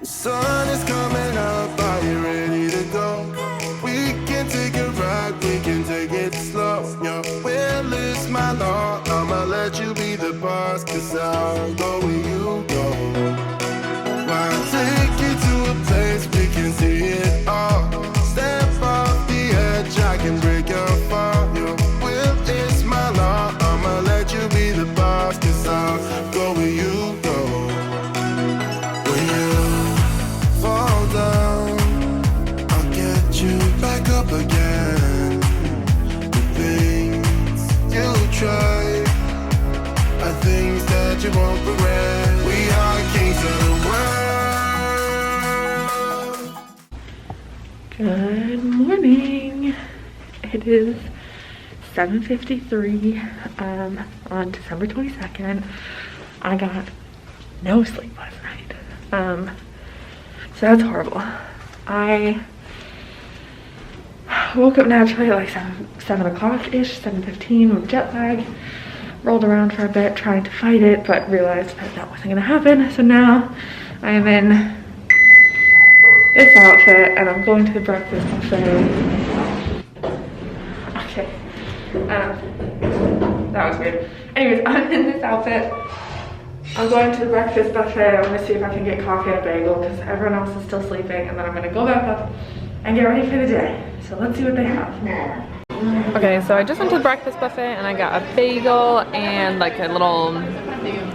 Sun is coming up, are you ready to go? We can take a ride, we can take it slow. Your will is my law, I'ma let you be the boss, cause I'll go where you go. I'll take you to a place we can see it all. Step off the edge, I can break your fall. Your will is my law, I'ma let you be the boss, cause I'll go where you go. When you fall down, I'll get you back up again. The things you try are things that you won't regret. We are kings of the world. Good morning. It is 7:53 on December 22nd. I got no sleep last night. So that's horrible. I woke up naturally at like 7 o'clock-ish, 7:15 with jet lag. Rolled around for a bit trying to fight it, but realized that wasn't gonna happen. So now I am in this outfit and I'm going to the breakfast buffet. Okay, that was weird. Anyways, I'm in this outfit. I'm going to the breakfast buffet. I'm gonna see if I can get coffee and a bagel because everyone else is still sleeping, and then I'm gonna go back up and get ready for the day. So let's see what they have. Okay, so I just went to the breakfast buffet and I got a bagel and like a little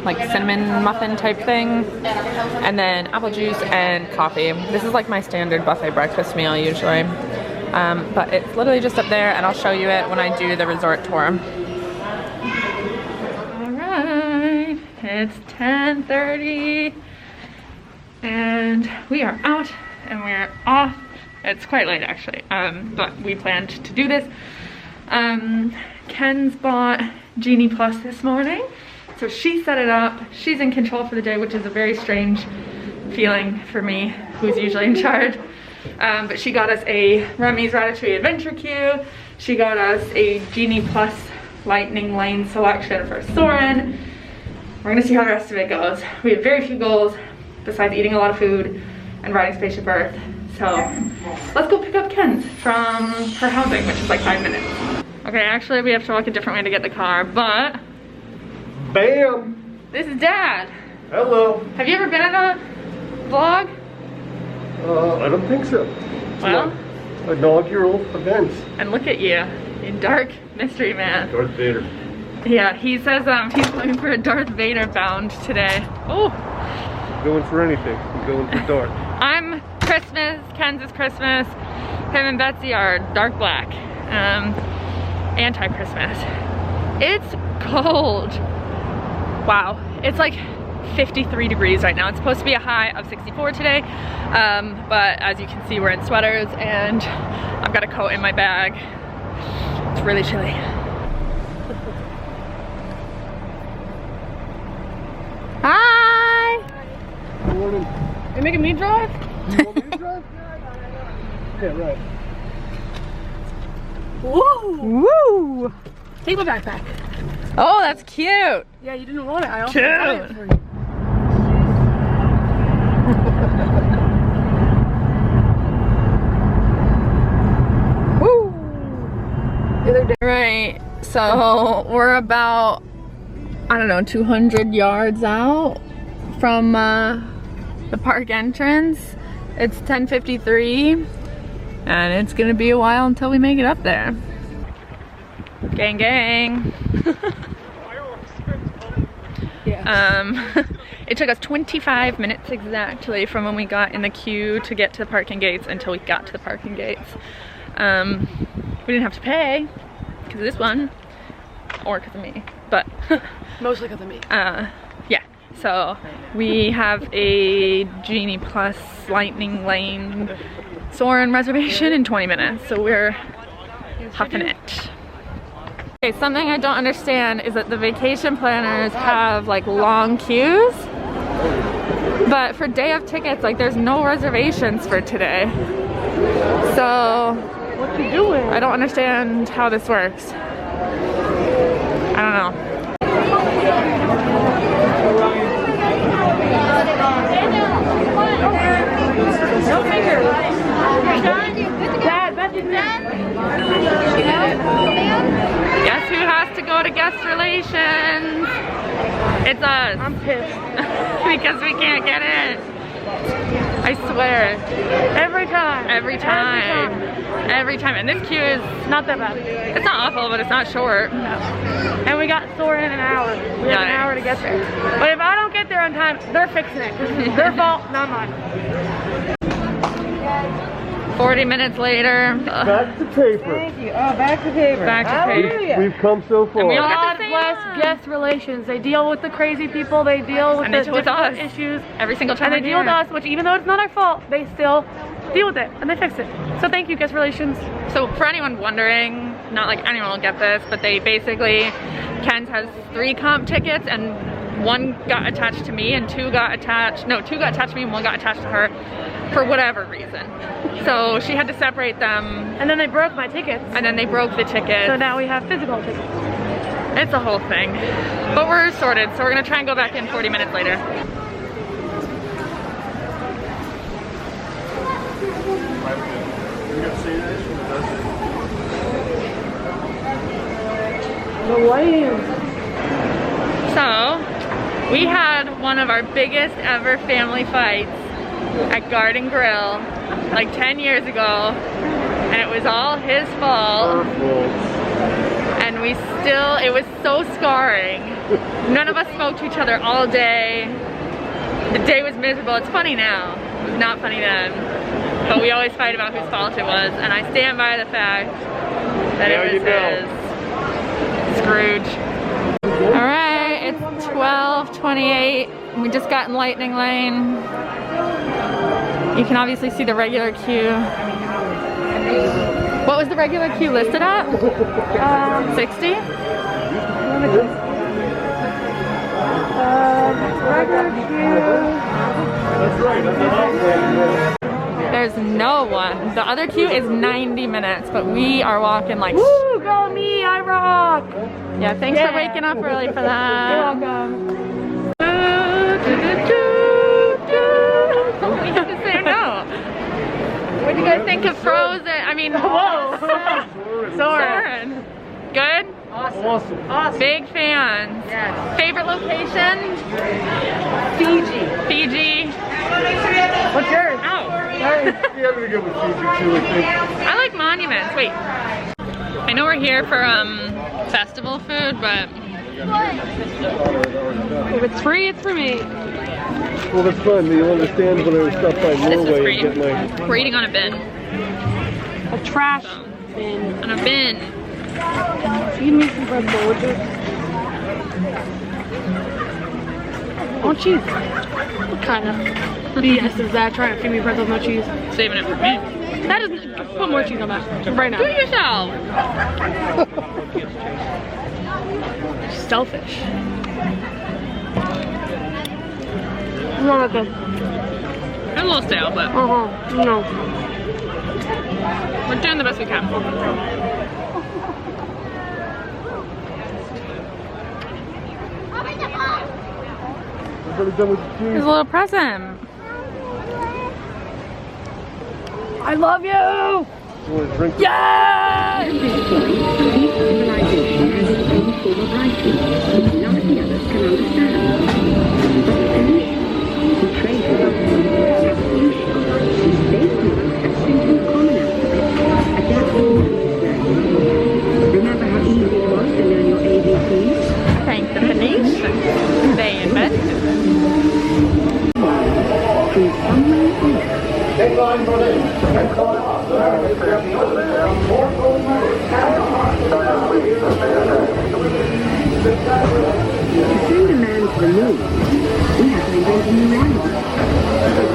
like cinnamon muffin type thing, and then apple juice and coffee. This is like my standard buffet breakfast meal usually, but it's literally just up there, and I'll show you it when I do the resort tour. Alright, it's 10:30 and we are out and we're off. It's quite late actually, but we planned to do this. Ken's bought Genie Plus this morning, so she set it up. She's in control for the day, which is a very strange feeling for me, who's usually in charge. But she got us a Remy's Ratatouille Adventure Queue. She got us a Genie Plus Lightning Lane selection for Soarin. We're gonna see how the rest of it goes. We have very few goals besides eating a lot of food and riding Spaceship Earth. So let's go pick up Ken's from her housing, which is like 5 minutes. Okay, actually we have to walk a different way to get the car, but bam! This is Dad. Hello. Have you ever been in a vlog? I don't think so. Well, inaugural event. and look at you, you dark mystery man. Darth Vader. Yeah, he says he's going for a Darth Vader bound today. Oh, Going for anything. I'm going for Darth. I'm Christmas, Ken's is Christmas. Him and Betsy are dark black. Anti-Christmas. It's cold. Wow, it's like 53 degrees right now. It's supposed to be a high of 64 today, but as you can see, we're in sweaters and I've got a coat in my bag. It's really chilly. Hi! Good morning. You're making me drive? You want me to drive? Yeah, right. Woo! Woo! Take my backpack. Oh, that's cute! Yeah, you didn't want it. I also got it for you. Right, so we're about, I don't know, 200 yards out from the park entrance. It's 10:53 and it's gonna be a while until we make it up there. Gang gang. It took us 25 minutes exactly from when we got in the queue to get to the parking gates until we got to the parking gates. We didn't have to pay because of this one or because of me, but Mostly because of me. yeah, so we have a Genie Plus Lightning Lane Soarin reservation in 20 minutes, so we're huffing it. Okay, something I don't understand is that the vacation planners have like long queues, but for day of tickets, like there's no reservations for today. So What you doing? I don't understand how this works. I don't know. guest relations. It's us. I'm pissed. Because we can't get it. I swear. Every time. Every time. Every time. And this queue is Not that bad. it's not awful, but it's not short. And we got Soarin in an hour. We have an hour to get there. But if I don't get there on time, they're fixing it. This is their fault, not mine. 40 minutes later. Back to paper. Thank you. Oh, back to paper. Back to paper. We've come so far. we all got God the same bless one. guest relations. They deal with the crazy people. They deal with And the they deal with difficult us. issues. Every single time And they we're deal with here. us, which even though it's not our fault, they still deal with it and they fix it. So thank you, guest relations. So for anyone wondering, not like anyone will get this, but they basically, Ken's has 3 comp tickets and 1 got attached to me and 2 got attached, no, 2 got attached to me and 1 got attached to her for whatever reason. So she had to separate them And then they broke my tickets. and then they broke the tickets. So now we have physical tickets. It's a whole thing. But we're sorted, so we're gonna try and go back in 40 minutes later. The lame. So, we had one of our biggest ever family fights at Garden Grill like 10 years ago, and it was all his fault. And we still, it was so scarring. None of us spoke to each other all day. The day was miserable. It's funny now. It was not funny then. But we always fight about whose fault it was, and I stand by the fact that it was his. Scrooge. Alright, it's 12:28. We just got in Lightning Lane. You can obviously see the regular queue. What was the regular queue listed at? 60? Regular queue. That's right. There's no one. The other queue is 90 minutes, but we are walking like... Woo, go me, I rock. Yeah, thanks for waking up early for that. You're welcome. We have to say no. What do you guys think of Frozen? I mean, Whoa. Soarin. Good? Awesome. Big fans. Yes. Favorite location? Fiji. Fiji. What's yours? Ow. Yeah, I'm gonna go with Fiji too, I think. I like monuments. Wait. I know we're here for festival food, but If it's free, it's for me. Well, that's fun. You'll understand when I stopped by this is Norway free. and get my... We're eating on a bin. A trash bin. On a bin. Feed me some pretzel, would you? Oh, cheese. What kind of BS is that? Trying to feed me pretzel with no cheese. Saving it for me. That is. Put more cheese on that right Do now. it yourself. Selfish. Not that good. It's a little stale, but No. we're doing the best we can. Everybody done with the Here's cheese? a little present. I love you. You want to drink? Yay! Thank the Phoenicians. They invented it. Send a man to the moon. We have to invent a new animal.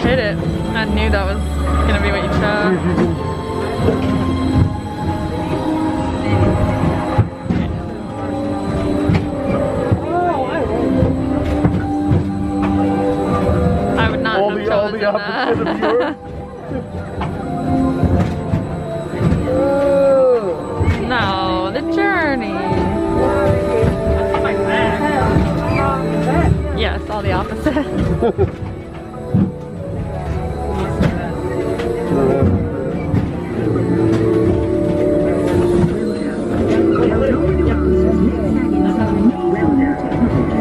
Hit it. I knew that was gonna be what you chose. I would not have all chosen the opposite of that. yours? No, the journey. Yes, all the opposite.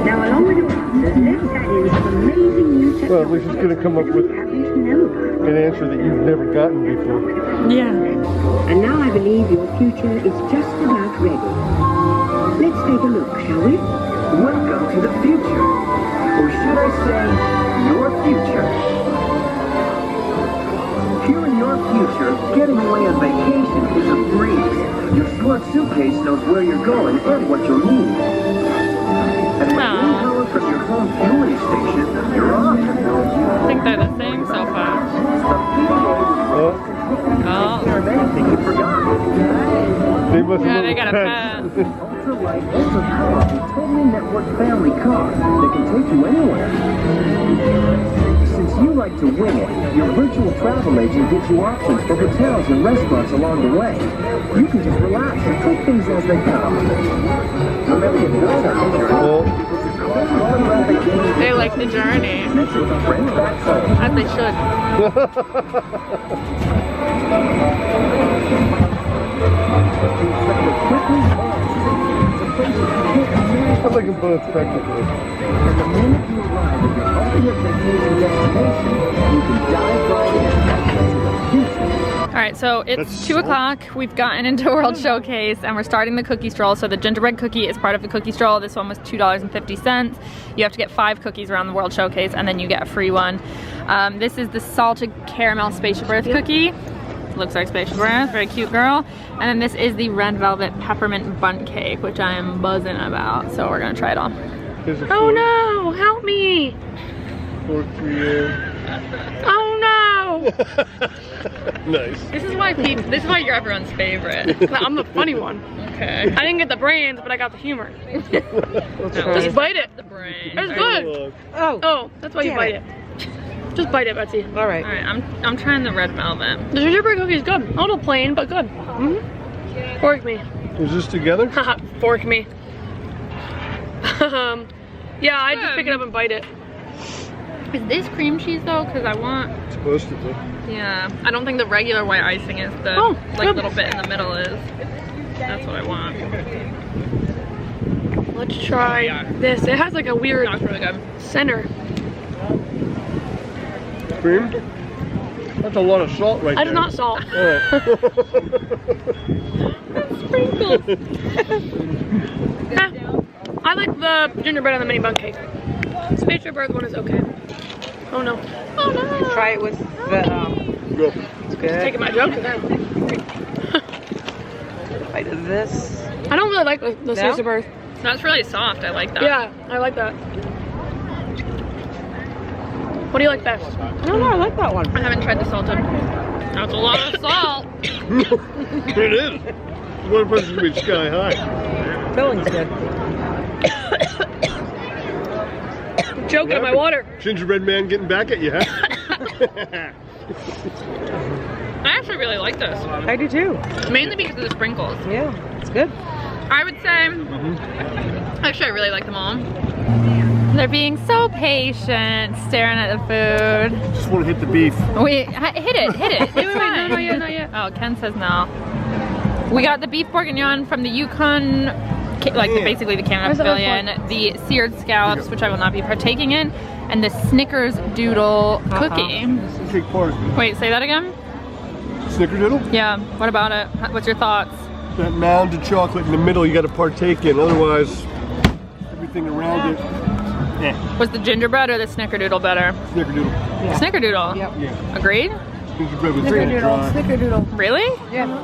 Now, along with the answers, let's add in some amazing new technology. Well, at least it's going to come up with an answer that you've never gotten before. Yeah. And now I believe your future is just about ready. Let's take a look, shall we? Welcome to the future. Or should I say, your future. Here in your future, getting away on vacation is a breeze. Your smart suitcase knows where you're going and what you'll need. And when you go from your home fueling station, you're off. I think they're the same so far. Oh. There of anything you forgot. They must Yeah, have they got a pet. Ultra-light, ultra-powerful, totally networked family car that can take you anywhere. Since you like to wing it, your virtual travel agent gives you options for hotels and restaurants along the way. You can just relax and take things as they come. Remember your They like the journey. As they should. I like them both technically. And the minute you arrive at your ultimate vacation destination, you can dive right in to the future. All right, so it's 2 o'clock. We've gotten into World Showcase and we're starting the cookie stroll. So the gingerbread cookie is part of the cookie stroll. This one was $2.50. You have to get 5 cookies around the World Showcase and then you get a free one. This is the salted caramel spaceship Earth cookie. Looks like spaceship Earth, very cute girl. And then this is the red velvet peppermint bundt cake, which I am buzzing about. So we're gonna try it all. Oh no, help me. Fork for you. Oh no. Nice. This is why you're everyone's favorite. I'm the funny one. Okay. I didn't get the brains, but I got the humor. Just bite it. The brain. It's good. Oh, that's why you bite it. Just bite it, Betsy. All right, I'm trying the red velvet. The gingerbread cookie is good. A little plain, but good. Fork me. Is this together? Haha, fork me. Yeah, I just pick it up and bite it. Is this cream cheese though? Because I want. It's supposed to be. Yeah, I don't think the regular white icing is the like little bit in the middle is. That's what I want. Let's try this. It has like a weird That's really good. center. Cream? That's a lot of salt right there. That's not salt. Sprinkles. I like the gingerbread on the mini bundt cake. Spaceship Earth one is okay. Oh no. Oh no. Try it with the, Go. it's good. Taking my joke to them. Bite of this. I don't really like the Spaceship Earth. That's really soft. I like that. Yeah, I like that. What do you like best? I don't know, I like that one. I haven't tried the salted. That's a lot of salt. It is. One person's gonna be sky high. Filling's good. I'm choking on my water. Gingerbread man getting back at you, huh? I actually really like this. I do too. Mainly because of the sprinkles. Yeah, it's good. I would say, actually I really like them all. They're being so patient, staring at the food. Just want to hit the beef. Wait, hit it. It's Wait, fine. no, not yet. Oh, Ken says no. We got the beef bourguignon from the Yukon, like basically the Canada Pavilion, the seared scallops, which I will not be partaking in, and the Snickers Doodle cookie. Take part. Wait, say that again? Snickerdoodle? Yeah, what about it? What's your thoughts? That mound of chocolate in the middle you got to partake in, otherwise everything around it. Was the gingerbread or the Snickerdoodle better? Snickerdoodle. Yeah. Snickerdoodle? Yep. Yeah. Agreed? Gingerbread was kind of dry. Snickerdoodle. Really? Yeah.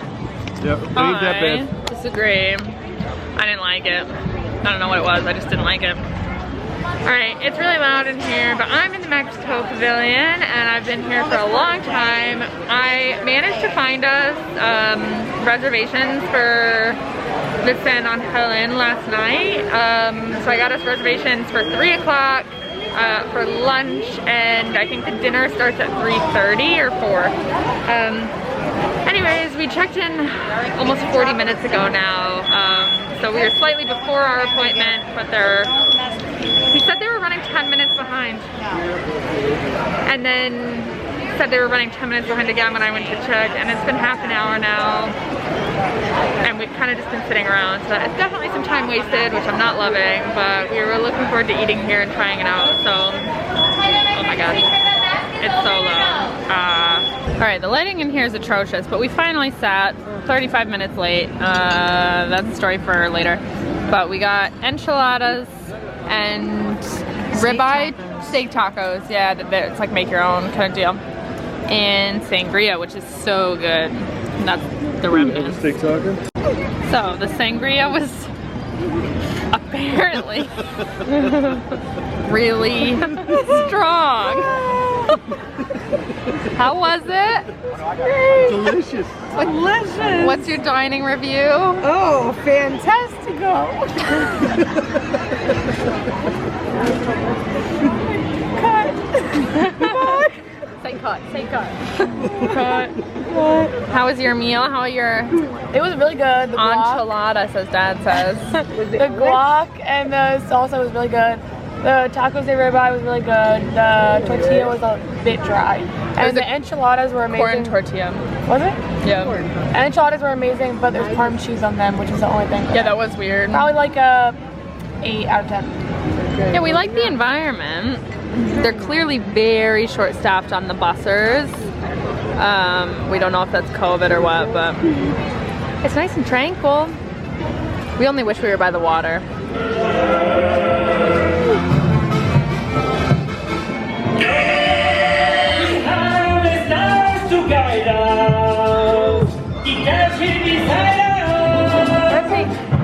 Yeah, it ain't that I bad. disagree. I didn't like it. I don't know what it was, I just didn't like it. Alright, it's really loud in here, but I'm in the Mexico Pavilion and I've been here for a long time. I managed to find us reservations for the San Helen last night. So I got us reservations for 3 o'clock for lunch, and I think the dinner starts at 3:30 or 4. Anyways, we checked in almost 40 minutes ago now. So we were slightly before our appointment, but they're He said they were running 10 minutes behind. And then said they were running 10 minutes behind again when I went to check, and it's been half an hour now. And we've kind of just been sitting around, so it's definitely some time wasted, which I'm not loving, but we were looking forward to eating here and trying it out, so, oh my god, it's so low. All right, the lighting in here is atrocious, but we finally sat 35 minutes late. That's a story for later. But we got enchiladas and ribeye steak tacos. Yeah, it's like make your own kind of deal. And sangria, which is so good. And that's the remnants. Steak taco? So the sangria was apparently really strong. How was it? Delicious. Delicious. What's your dining review? Oh, fantastico. Say cut. Say cut. Cut. How was your meal? How are your It was really good. The guac, enchilada, as Dad says. the guac and the salsa was really good. The tacos de ribeye was really good. The tortilla was a bit dry. And the enchiladas were amazing. Corn tortilla. Was it? Yeah. Enchiladas were amazing, but there's Parm cheese on them, which is the only thing. Yeah, that was weird. Probably like a 8 out of 10. Yeah, we like the environment. They're clearly very short-staffed on the bussers. We don't know if that's COVID or what, but it's nice and tranquil. We only wish we were by the water.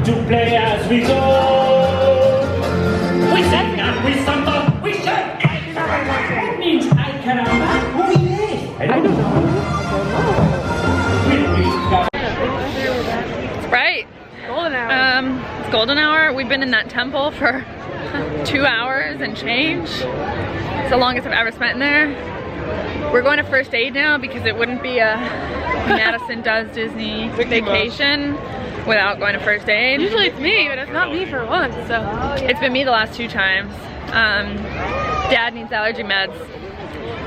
To play as we go. We sing and we samba, we shout. It means I caramba. Who is? I don't know. It's bright. Golden hour. It's golden hour. We've been in that temple for 2 hours and change. It's the longest I've ever spent in there. We're going to first aid now because it wouldn't be a Madison Does Disney vacation without going to first aid. Usually it's me, but it's not me for once, so. It's been me the last 2 times. Dad needs allergy meds.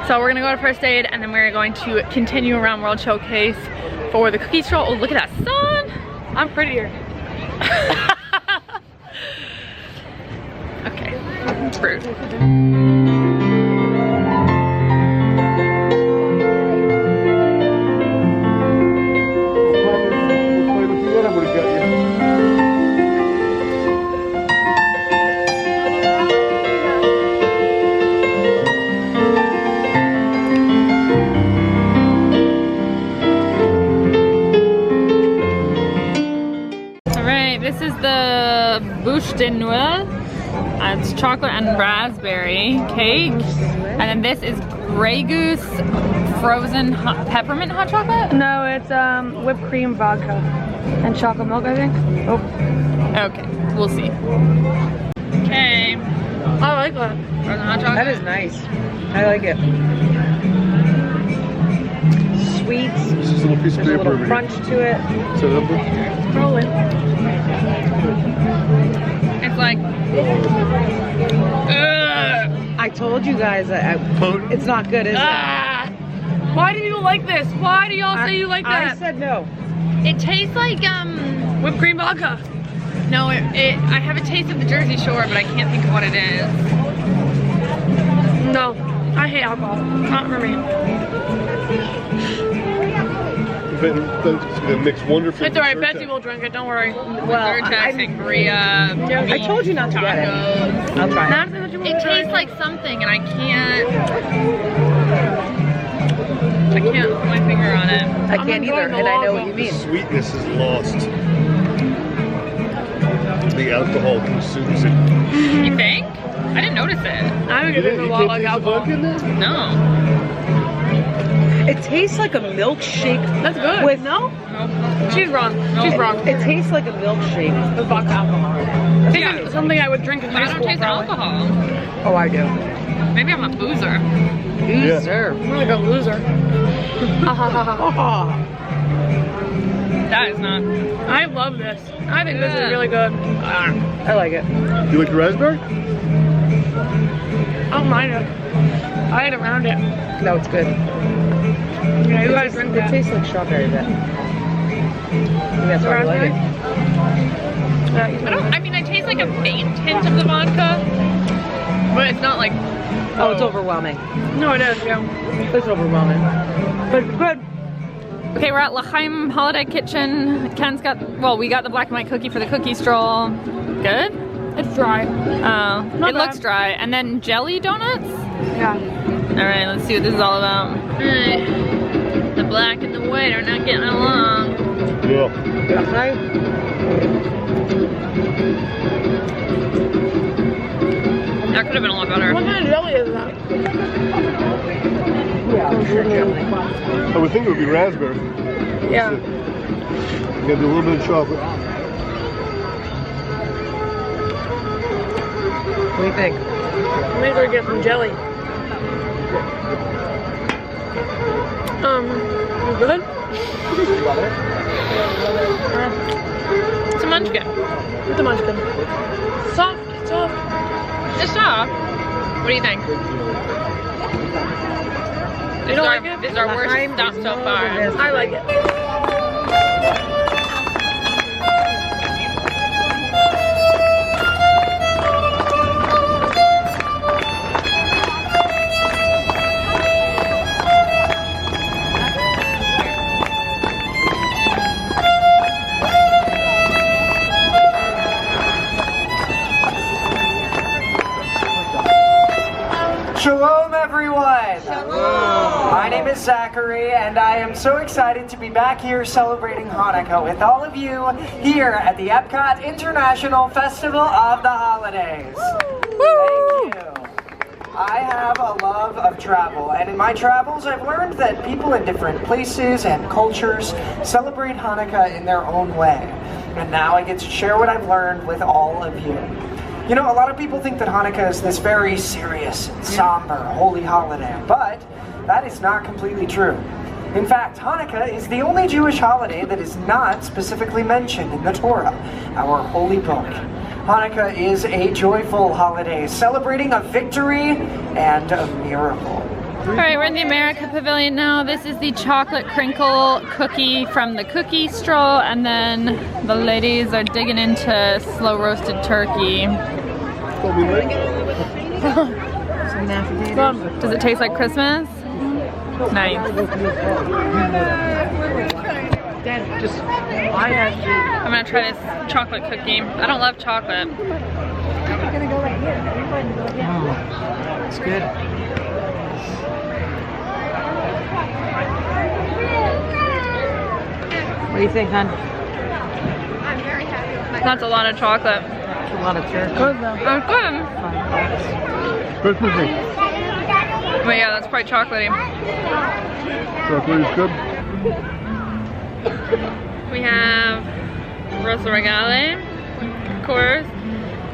So we're gonna go to first aid and then we're going to continue around World Showcase for the cookie stroll. Oh, look at that sun! I'm prettier. Okay, rude. This is the bouche de noix. It's chocolate and raspberry cake. And then this is Grey Goose frozen peppermint hot chocolate? No, it's whipped cream vodka and chocolate milk, I think. Oh. Okay, we'll see. Okay. I like that. Frozen hot chocolate. That is nice. I like it. Sweet. Just a little piece of There's a paper little over crunch here. to it. Set it up there. Rolling. It's like, I told you guys that it's not good, is it? Why do you like this? Why do y'all say you like that? I said no. it tastes like, Whipped cream vodka. no, I have a taste of the Jersey Shore, but I can't think of what it is. No, I hate alcohol. Not for me. It mixed wonderfully. It's alright, Betsy will drink it, don't worry. Well, sangria, I told you not to get it. tacos. I'll try it. Madison, what you want It to try? tastes like something, and I can't put my finger on it. I can't either, and I know what you The mean. sweetness is lost. The alcohol consumes it. You think? I didn't notice it. I think it tastes a lot like alcohol. No. It tastes like a milkshake. That's good. With no? She's wrong. She's wrong. It tastes like a milkshake. With vodka alcohol. I think it's something I would drink in But I high don't school. taste Probably. alcohol. Oh, I do. Maybe I'm a boozer. Loser. I'm like a loser. Ha ha ha ha. Oh, That is not. I love this. I think this is really good. I like it. You like the raspberry? I don't mind it. I ate around it. No, it's good. Yeah, you guys drink It that. tastes like strawberry, but that's why I like it. I mean, I taste like a faint hint of the vodka, but it's not like. Oh, it's overwhelming. No, it is, yeah. It's overwhelming. But it's good. Okay, we're at L'Chaim Holiday Kitchen. Ken's got, well, we got the black and white cookie for the cookie stroll. Good? It's dry. Oh, it bad. looks dry. And then jelly donuts? Yeah. All right, let's see what this is all about. The black and the white are not getting along. Yeah. That could have been a lot better. What kind of jelly is that? I would think it would be raspberry. Yeah. You gotta do a little bit of chocolate. What do you think? Maybe we'll get some jelly. Good? It's a munchkin. It's a munchkin. Soft, soft. It's soft. What do you think? This is our worst stop so far. I like it. Shalom, everyone! Shalom! My name is Zachary, and I am so excited to be back here celebrating Hanukkah with all of you here at the Epcot International Festival of the Holidays. Thank you. I have a love of travel, and in my travels, I've learned that people in different places and cultures celebrate Hanukkah in their own way. And now I get to share what I've learned with all of you. You know, a lot of people think that Hanukkah is this very serious, somber, holy holiday, but that is not completely true. In fact, Hanukkah is the only Jewish holiday that is not specifically mentioned in the Torah, our holy book. Hanukkah is a joyful holiday celebrating a victory and a miracle. All right, we're in the America Pavilion now. This is the chocolate crinkle cookie from the cookie stroll, and then the ladies are digging into slow roasted turkey. Does it taste like Christmas? Nice. I'm gonna try this chocolate cookie. I don't love chocolate. It's good. What do you think, hon? That's a lot of chocolate. A lot of turkey. Good. Christmassy. But yeah, that's quite chocolatey. Chocolate is good. We have rosa regale, of course,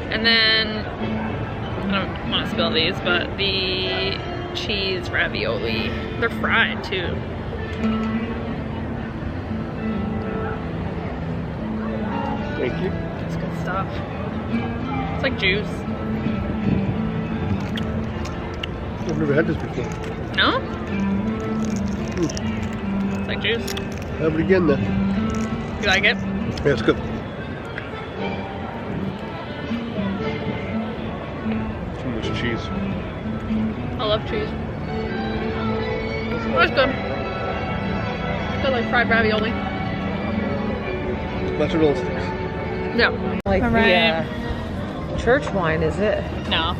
and then I don't want to spill these, but the cheese ravioli. They're fried too. Thank you. It's good stuff. It's like juice. I've never had this before. No? It's like juice. Have it again then. You like it? Yeah, it's good. Too much cheese. I love cheese. Oh, it's good. It's good like fried ravioli. Mozzarella sticks. Yeah. Like All right. the church wine, is it? No.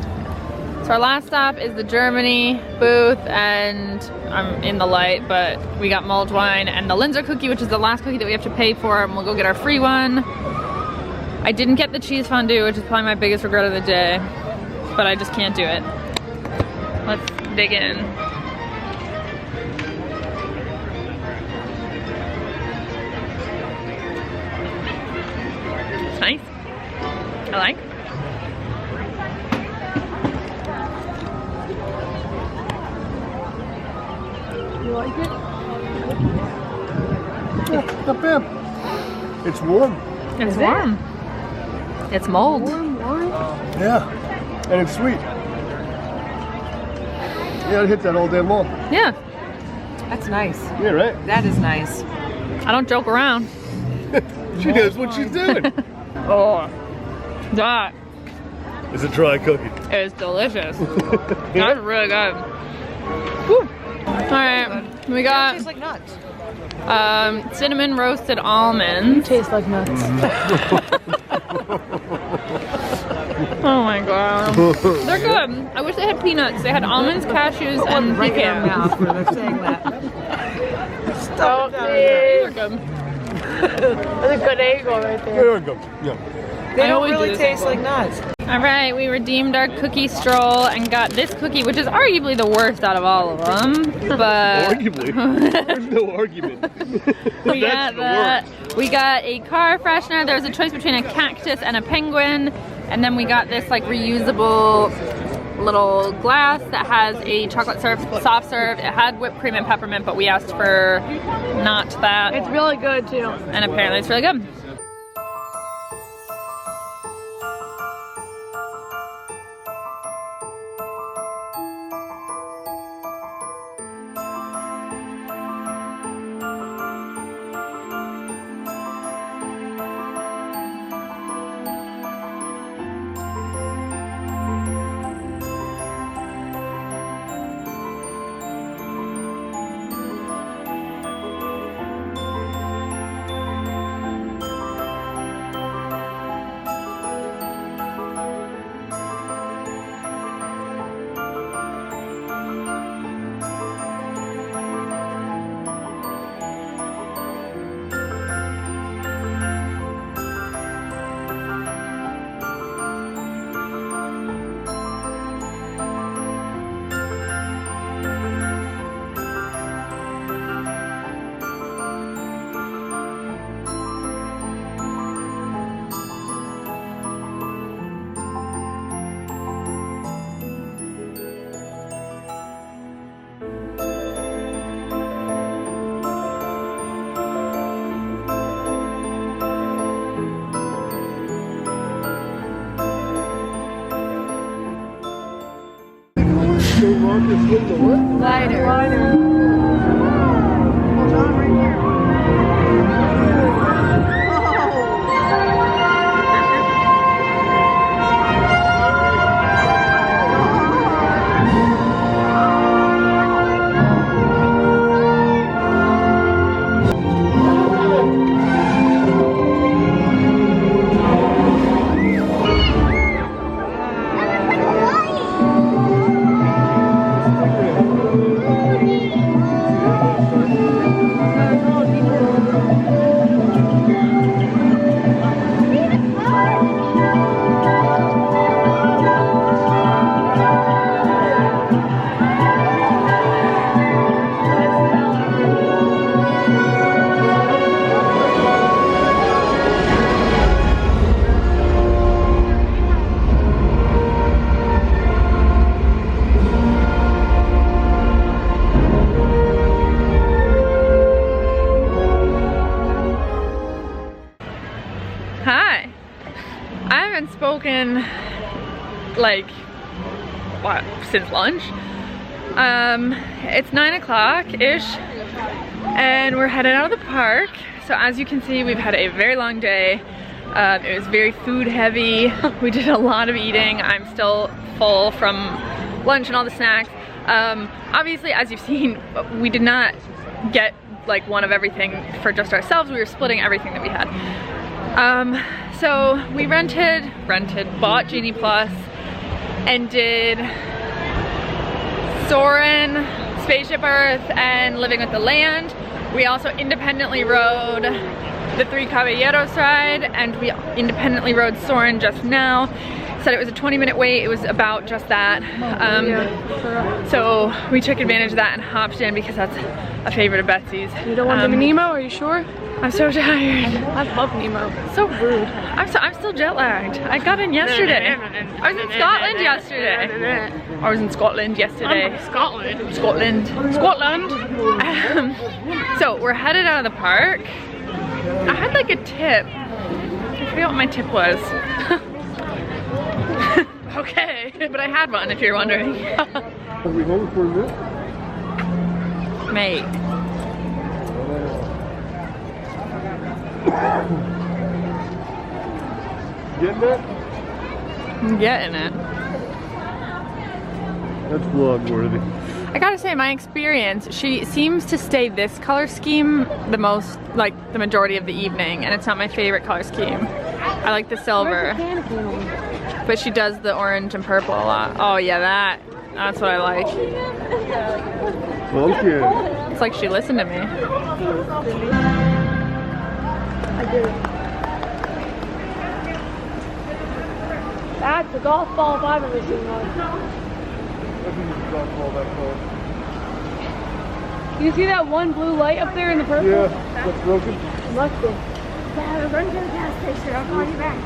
So our last stop is the Germany booth, and I'm in the light, but we got mulled wine and the Linzer cookie, which is the last cookie that we have to pay for, and we'll go get our free one. I didn't get the cheese fondue, which is probably my biggest regret of the day, but I just can't do it. Let's dig in. It's nice. I like. You like it? Yeah, not bad. It's warm. It's warm. It's mold. Yeah, and it's sweet. Yeah, it hits that whole damn wall. Yeah. That's nice. Yeah, right? That is nice. I don't joke around. She knows what she's doing. Oh, that It's a dry cookie. is delicious. That's really good. Woo. All right, we got Tastes like nuts. cinnamon roasted almonds. Tastes like nuts. Oh my god, they're good. I wish they had peanuts. They had almonds, cashews, and Right in our pecans. mouth when they're saying that. Stop These are it. good. That's a good angle right there. There we go. Yeah. They I don't always do really this taste angle. like nuts. All right, we redeemed our cookie stroll and got this cookie, which is arguably the worst out of all of them. But Arguably. There's no argument. we That's got the that. We got a car freshener. There was a choice between a cactus and a penguin. And then we got this like reusable little glass that has a chocolate soft serve. It had whipped cream and peppermint, but we asked for not that. It's really good too. And apparently it's really good. Hi. I haven't spoken like what since lunch. It's 9 o'clock-ish and we're headed out of the park. So as you can see, we've had a very long day. It was very food heavy. We did a lot of eating. I'm still full from lunch and all the snacks. Obviously, as you've seen, we did not get like one of everything for just ourselves. We were splitting everything that we had. So we bought Genie Plus and did Soarin, Spaceship Earth, and Living with the Land. We also independently rode the Three Caballeros ride, and we independently rode Soarin just now. Said it was a 20-minute wait. It was about just that. So we took advantage of that and hopped in because that's a favorite of Betsy's. You don't want the Nemo, are you sure? I'm so tired. I love Nemo. So rude. I'm still jet lagged. I got in yesterday. I was in Scotland yesterday. I was in Scotland yesterday. Scotland. Scotland. So we're headed out of the park. I had like a tip. I forget what my tip was. Okay. But I had one, if you're wondering. Are we home for a minute? Mate. Getting that? I'm getting it. That's vlog worthy. I gotta say, my experience, she seems to stay this color scheme the most, like the majority of the evening, and it's not my favorite color scheme. I like the silver, but she does the orange and purple a lot. Oh yeah, that's what I like. Okay. It's like she listened to me. That's a golf ball if I've ever seen one. You see that one blue light up there in the purple? Yeah, that's broken. It must be. Dad, we're going to the gas station. I'll call you back.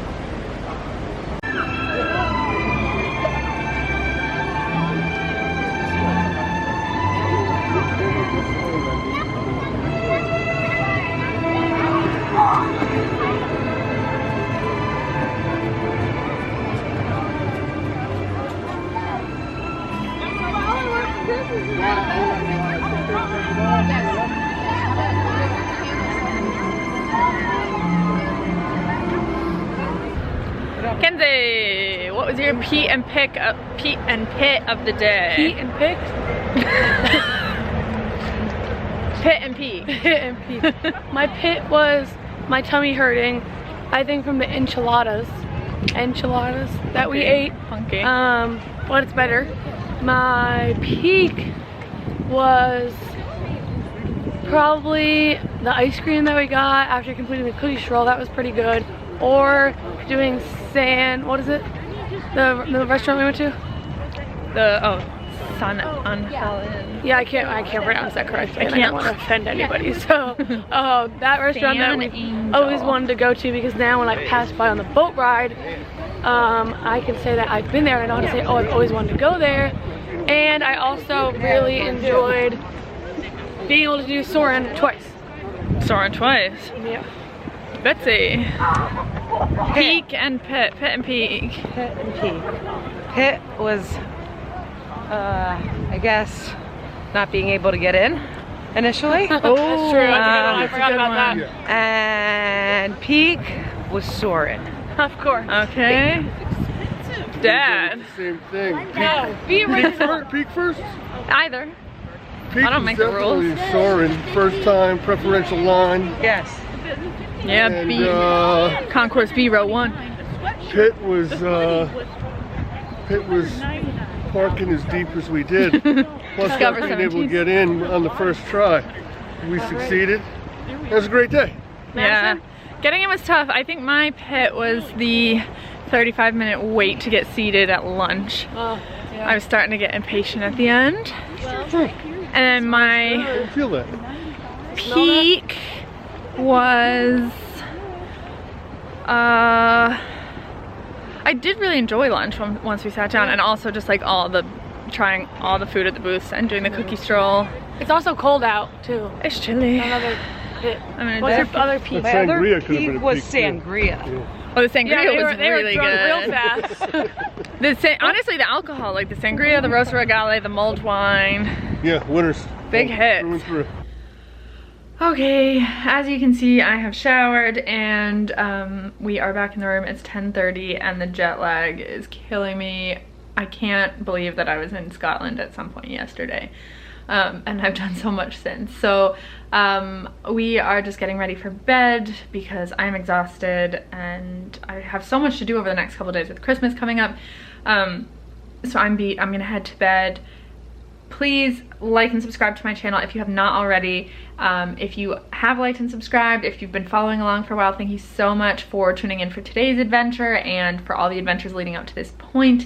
Kenzie, what was your pit and pit of the day? Pete and pick? Pit and pee. Pit and pee. My pit was my tummy hurting, I think from the enchiladas that we ate. Funky. But it's better. My peak was probably the ice cream that we got after completing the cookie stroll. That was pretty good. Or doing what is it? The restaurant we went to? San Angel. Yeah, I can't pronounce that correctly. I don't want to offend anybody. So that restaurant that we always wanted to go to, because now when I pass by on the boat ride, I can say that I've been there and I know how to say, oh, I've always wanted to go there. And I also really enjoyed being able to do Soarin twice. Soarin twice. Yeah. Betsy. Peak and pit. Pit and peak. Pit and peak. Pit was, I guess, not being able to get in initially. Oh, that's true. I forgot about that. And peak was Soarin. Of course. Okay. Dad. Same thing. No, be original. Peak first? Either. Peak I don't make the rules. Soarin, first time, preferential line. Yes. Yeah, And, Concourse B row 1. Pit was parking as deep as we did. Plus not being able to get in on the first try. We succeeded. It was a great day. Yeah. Getting in was tough. I think my pit was the 35-minute wait to get seated at lunch. Oh, yeah. I was starting to get impatient at the end. And then my I didn't feel that. peak was I did really enjoy lunch once we sat down, and also just like trying all the food at the booths and doing the cookie stroll. It's also cold out too. It's chilly. Another pit. What's your other peak? My other Sangria could have been peak a was peak, too. sangria. Oh, the sangria was really drunk good. Real fast. Honestly, the alcohol, like the sangria, the roast regale, the mulled wine. Yeah, winners. Big hits. Through and through. Okay, as you can see, I have showered and we are back in the room. It's 10:30 and the jet lag is killing me. I can't believe that I was in Scotland at some point yesterday. And I've done so much since. So we are just getting ready for bed because I'm exhausted and I have so much to do over the next couple of days with Christmas coming up. So I'm gonna head to bed. Please like and subscribe to my channel if you have not already. If you have liked and subscribed, if you've been following along for a while, thank you so much for tuning in for today's adventure and for all the adventures leading up to this point.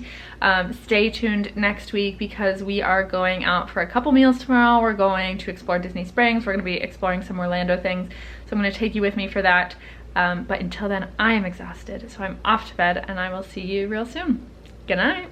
Stay tuned next week because we are going out for a couple meals tomorrow. We're going to explore Disney Springs. We're going to be exploring some Orlando things. So I'm going to take you with me for that. But until then, I am exhausted. So I'm off to bed and I will see you real soon. Good night.